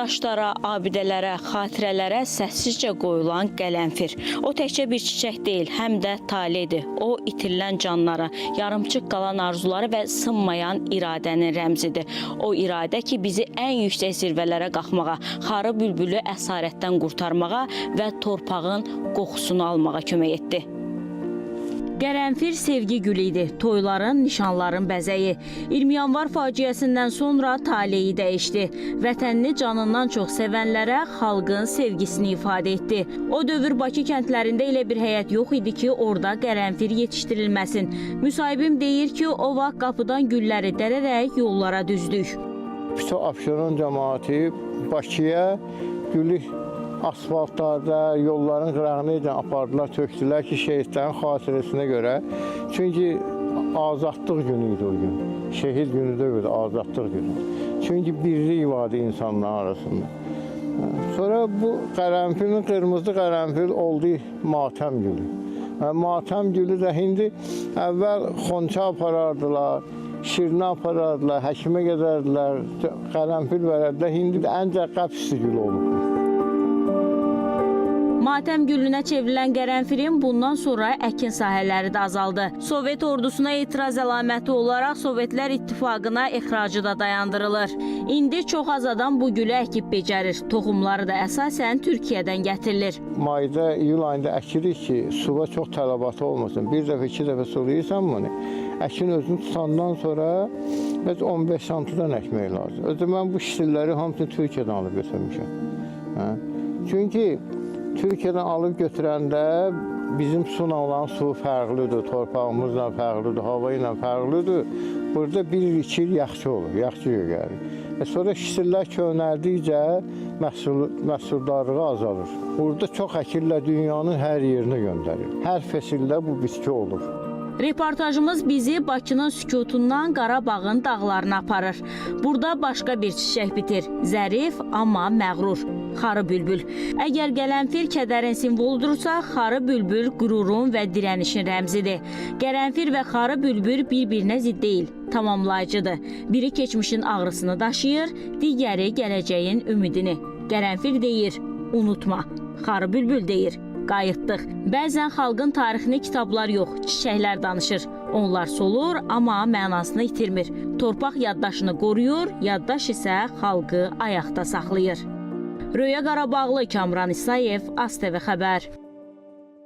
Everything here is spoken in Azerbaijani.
daşlara, abidələrə, xatirələrə səssizcə qoyulan qərənfil. O təkcə bir çiçək deyil, həm də taledir. O itirilən canlara, yarımçıq qalan arzuları və sınmayan iradənin rəmzidir. O iradə ki, bizi ən yüksək zirvələrə qalxmağa, xarı bülbülü əsarətdən qurtarmağa və torpağın qoxusunu almağa kömək etdi. Qərənfil sevgi gülü idi, toyların, nişanların bəzəyi. 20 yanvar faciəsindən sonra taleyi dəyişdi. Vətənini canından çox sevənlərə xalqın sevgisini ifadə etdi. O dövr Bakı kəndlərində elə bir həyət yox idi ki, orada qərənfil yetişdirilməsin. Müsahibim deyir ki, o vaxt qapıdan gülləri dərərək yollara düzdük. Bütün Abşeron cəmaəti Bakıya gülü asfaltlarda, yolların qırağını apardılar, tökdülər ki, şehidlərin xatirəsinə görə. Çünki azadlıq günü idi o gün. Şehid günü deyildi, azadlıq günü. Çünki birlik vardı insanların arasında. Sonra bu qərənfilin, qırmızı qərənfil oldu matəm gülü. Matəm gülü də indi əvvəl xonça aparardılar, şirinə aparardılar, həkimə gedərdilər, qərənfil verərdilər. İndi də əncə qəpsi gül olub. Matəm gülünə çevrilən qərənfilin bundan sonra əkin sahələri də azaldı. Sovet ordusuna etiraz əlaməti olaraq Sovetlər İttifaqına ixracı da dayandırılır. İndi çox az adam bu gülü əkib becərir. Toxumları da əsasən Türkiyədən gətirilir. Mayda, iyul ayında əkirik ki, suva çox tələbatı olmasın. Bir dəfə, iki dəfə sulayırsan bunu. Əkin özünü tutandan sonra biz 15 santıdan əkmək lazım. Özü mən bu şişilləri hamısını Türkiyədən alıb götürmüşəm. Çünki Türkiyədən alıb götürəndə bizim suyla olan su fərqlidir, torpağımızla fərqlidir, hava ilə fərqlidir. Burada bir il-iki il yaxşı olur, yaxşı gögərir. Sonra şişirlər köhnəldikcə məhsuldarlığı azalır. Burada çox əkirlər dünyanın hər yerinə göndərir. Hər fəsildə bu bitki olur. Reportajımız bizi Bakının sükutundan Qarabağın dağlarına aparır. Burada başqa bir çiçək bitir. Zərif, amma məğrur. Xarı bülbül. Əgər qərənfil kədərin simvoludursa, xarı bülbül qürurun və dirənişin rəmzidir. Qərənfil və xarı bülbül bir-birinə zidd deyil, tamamlayıcıdır. Biri keçmişin ağrısını daşıyır, digəri gələcəyin ümidini. Qərənfil deyir, unutma. Xarı bülbül deyir, qayıtdıq. Bəzən xalqın tarixini kitablar yox, çiçəklər danışır. Onlar solur, amma mənasını itirmir. Torpaq yaddaşını qoruyur, yaddaş isə xalqı ayaqda saxlayır. Röya Qarabağlı, Kamran İsayev, ASTV Xəbər.